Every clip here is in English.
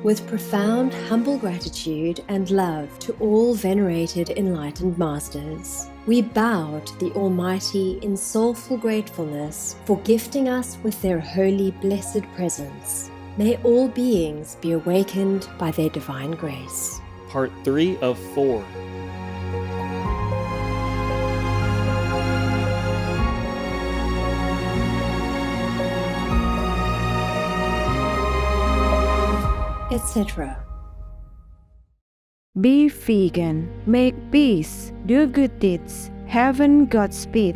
With profound, humble gratitude and love to all venerated enlightened masters, we bow to the Almighty in soulful gratefulness for gifting us with their holy, blessed presence. May all beings be awakened by their divine grace. Part 3 of 4. Etc. Be vegan, make peace, do good deeds, heaven Godspeed.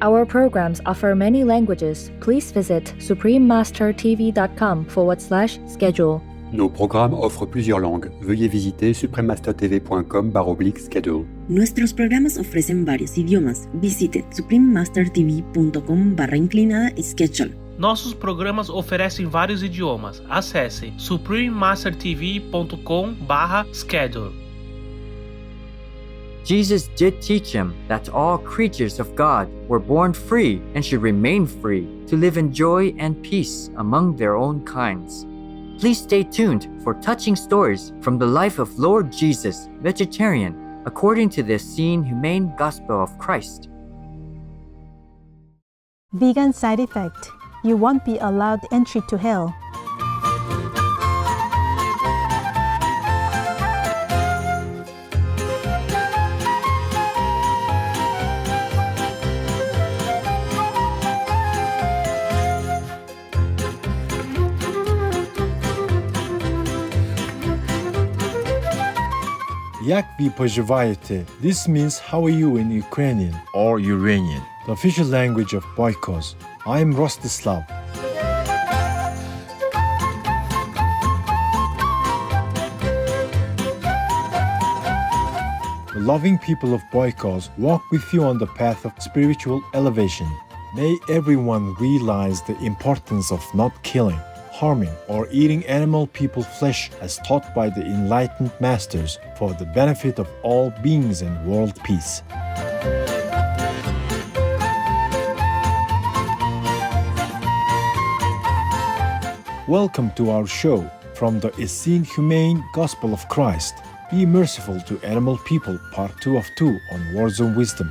Our programs offer many languages. Please visit suprememastertv.com/schedule. Nos programmes offrent plusieurs langues. Veuillez visiter suprememastertv.com/schedule. Nuestros programas ofrecen varios idiomas. Visite suprememastertv.com/schedule. Nossos programas oferecem vários idiomas. Acesse suprememastertv.com/schedule. Jesus did teach him that all creatures of God were born free and should remain free to live in joy and peace among their own kinds. Please stay tuned for touching stories from the life of Lord Jesus, vegetarian, according to the Essene Humane Gospel of Christ. Vegan side effect: you won't be allowed entry to hell. Jak ви поживаєте? This means how are you in Ukrainian or Uranian, the official language of Boykos. I'm Rostislav. The loving people of Boykos walk with you on the path of spiritual elevation. May everyone realize the importance of not killing, harming, or eating animal people flesh as taught by the enlightened masters for the benefit of all beings and world peace. Welcome to our show from the Essene Humane Gospel of Christ. Be merciful to animal people, part 2 of 2 on Words of Wisdom.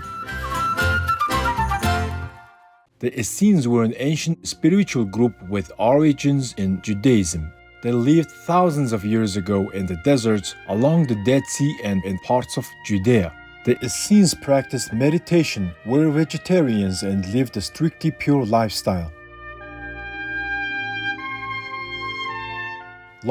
The Essenes were an ancient spiritual group with origins in Judaism. They lived thousands of years ago in the deserts along the Dead Sea and in parts of Judea. The Essenes practiced meditation, were vegetarians, and lived a strictly pure lifestyle.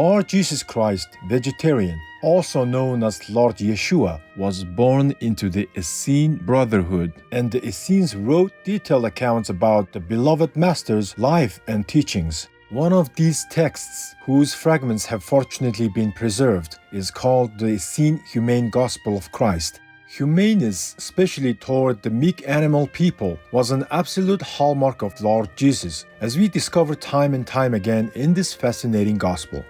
Lord Jesus Christ, vegetarian, also known as Lord Yeshua, was born into the Essene Brotherhood, and the Essenes wrote detailed accounts about the beloved Master's life and teachings. One of these texts, whose fragments have fortunately been preserved, is called the Essene Humane Gospel of Christ. Humaneness, especially toward the meek animal people, was an absolute hallmark of Lord Jesus, as we discover time and time again in this fascinating gospel.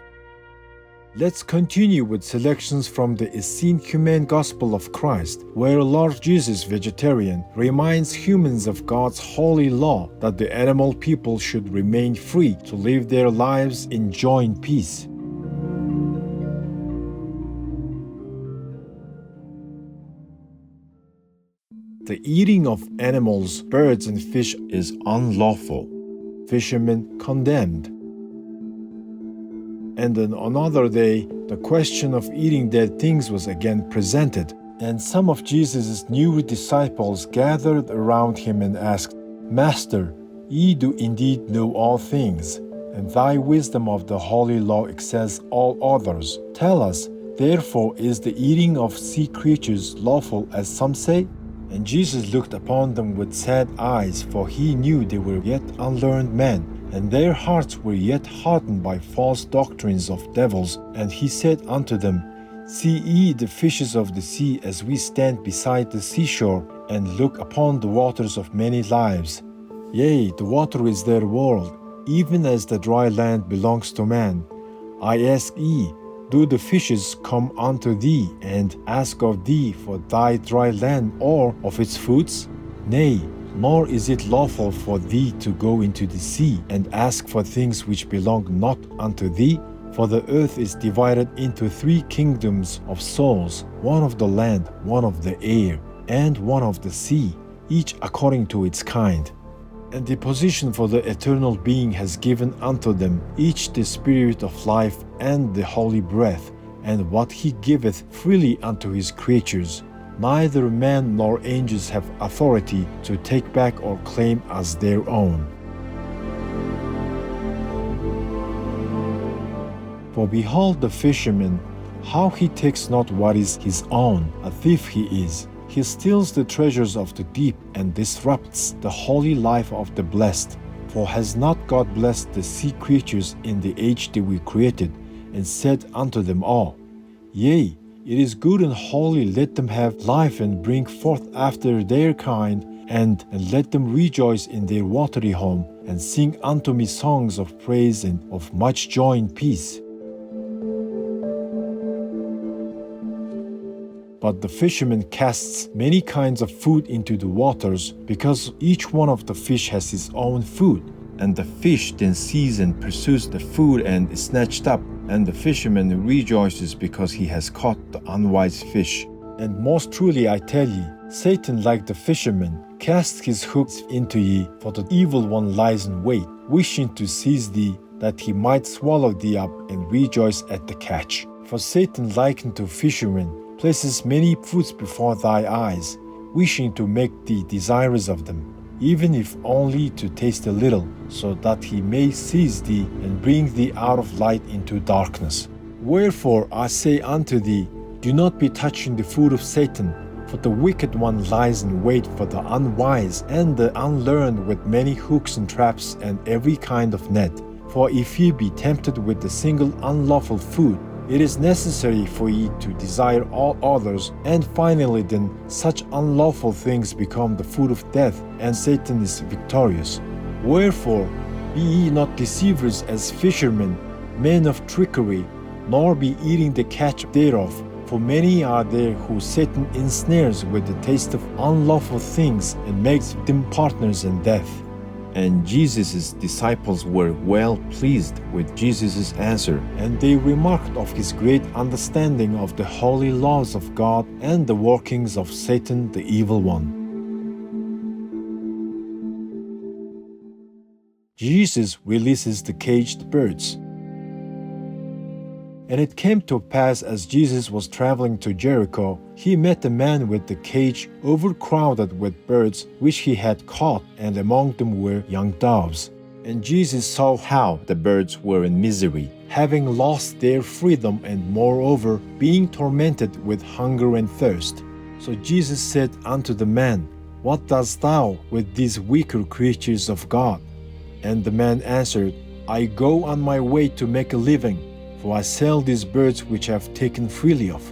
Let's continue with selections from the Essene Humane Gospel of Christ, where Lord Jesus, vegetarian, reminds humans of God's holy law that the animal people should remain free to live their lives in joy and peace. The eating of animals, birds, and fish is unlawful. Fishermen condemned. And on another day, the question of eating dead things was again presented, and some of Jesus' new disciples gathered around him and asked, Master, ye do indeed know all things, and thy wisdom of the holy law excels all others. Tell us, therefore, is the eating of sea creatures lawful, as some say? And Jesus looked upon them with sad eyes, for he knew they were yet unlearned men, and their hearts were yet hardened by false doctrines of devils. And he said unto them, See ye the fishes of the sea as we stand beside the seashore, and look upon the waters of many lives. Yea, the water is their world, even as the dry land belongs to man. I ask ye, do the fishes come unto thee, and ask of thee for thy dry land or of its fruits? Nay, nor is it lawful for thee to go into the sea and ask for things which belong not unto thee. For the earth is divided into 3 kingdoms of souls, one of the land, one of the air, and one of the sea, each according to its kind. And the position for the eternal being has given unto them each the spirit of life and the holy breath, and what he giveth freely unto his creatures. Neither man nor angels have authority to take back or claim as their own. For behold the fisherman, how he takes not what is his own, a thief he is. He steals the treasures of the deep and disrupts the holy life of the blessed. For has not God blessed the sea creatures in the age that we created, and said unto them all, Yea, it is good and holy, let them have life and bring forth after their kind, and let them rejoice in their watery home, and sing unto me songs of praise and of much joy and peace. But the fisherman casts many kinds of food into the waters, because each one of the fish has his own food. And the fish then sees and pursues the food and is snatched up, and the fisherman rejoices because he has caught the unwise fish. And most truly I tell ye, Satan, like the fisherman, casts his hooks into ye, for the evil one lies in wait, wishing to seize thee, that he might swallow thee up, and rejoice at the catch. For Satan, likened to fishermen, places many foods before thy eyes, wishing to make thee desirous of them, even if only to taste a little, so that he may seize thee and bring thee out of light into darkness. Wherefore I say unto thee, do not be touching the food of Satan, for the wicked one lies in wait for the unwise and the unlearned with many hooks and traps and every kind of net. For if ye be tempted with a single unlawful food, it is necessary for ye to desire all others, and finally then such unlawful things become the food of death, and Satan is victorious. Wherefore, be ye not deceivers as fishermen, men of trickery, nor be eating the catch thereof. For many are there who Satan ensnares with the taste of unlawful things, and makes them partners in death. And Jesus' disciples were well pleased with Jesus' answer, and they remarked of his great understanding of the holy laws of God and the workings of Satan the evil one. Jesus releases the caged birds. And it came to pass as Jesus was traveling to Jericho, he met a man with the cage overcrowded with birds which he had caught, and among them were young doves. And Jesus saw how the birds were in misery, having lost their freedom, and moreover being tormented with hunger and thirst. So Jesus said unto the man, What dost thou with these weaker creatures of God? And the man answered, I go on my way to make a living, for I sell these birds which I have taken freely of.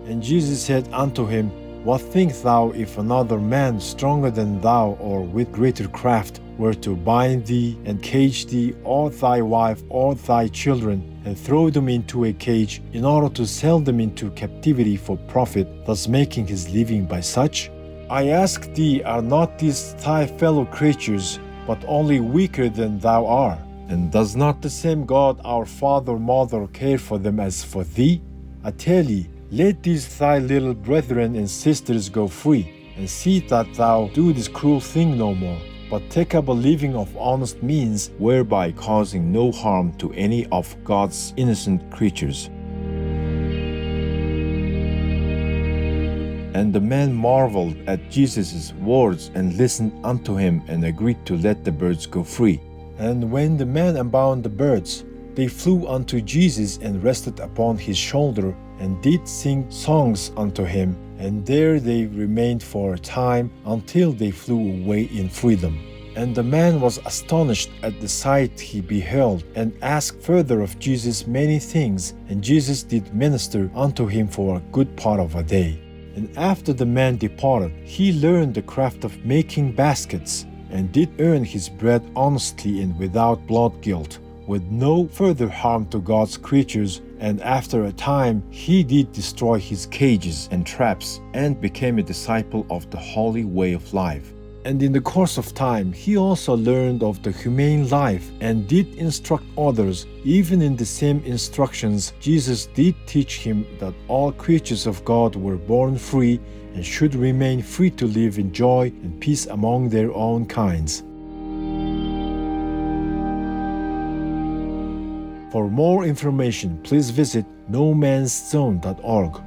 And Jesus said unto him, What think thou if another man stronger than thou, or with greater craft, were to bind thee and cage thee, or thy wife, or thy children, and throw them into a cage, in order to sell them into captivity for profit, thus making his living by such? I ask thee, are not these thy fellow creatures, but only weaker than thou art? And does not the same God, our Father, Mother, care for them as for thee? I tell ye, let these thy little brethren and sisters go free, and see that thou do this cruel thing no more, but take up a living of honest means, whereby causing no harm to any of God's innocent creatures. And the man marveled at Jesus' words, and listened unto him, and agreed to let the birds go free. And when the man unbound the birds, they flew unto Jesus, and rested upon his shoulder, and did sing songs unto him. And there they remained for a time, until they flew away in freedom. And the man was astonished at the sight he beheld, and asked further of Jesus many things. And Jesus did minister unto him for a good part of a day. And after the man departed, he learned the craft of making baskets, and did earn his bread honestly and without blood guilt, with no further harm to God's creatures. And after a time he did destroy his cages and traps, and became a disciple of the holy way of life. And in the course of time, he also learned of the humane life and did instruct others. Even in the same instructions, Jesus did teach him that all creatures of God were born free and should remain free to live in joy and peace among their own kinds. For more information, please visit nomanszone.org.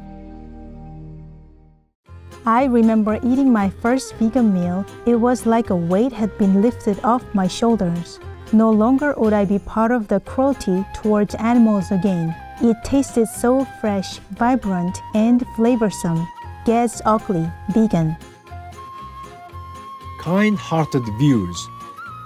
I remember eating my first vegan meal. It was like a weight had been lifted off my shoulders. No longer would I be part of the cruelty towards animals again. It tasted so fresh, vibrant, and flavorsome. Gets ugly, vegan. Kind-hearted viewers,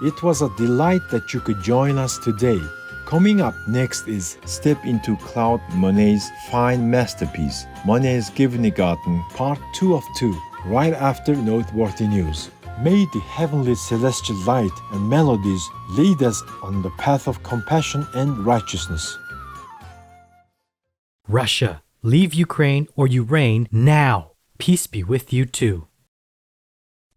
it was a delight that you could join us today. Coming up next is Step into Claude Monet's fine masterpiece, Monet's Garten, Part 2 of 2, right after Noteworthy News. May the heavenly celestial light and melodies lead us on the path of compassion and righteousness. Russia, leave Ukraine or you reign now. Peace be with you too.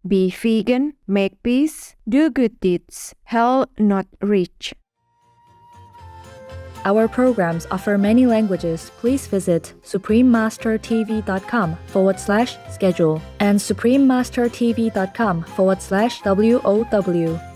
Be vegan, make peace, do good deeds, hell not reach. Our programs offer many languages. Please visit suprememastertv.com/schedule and suprememastertv.com/WOW.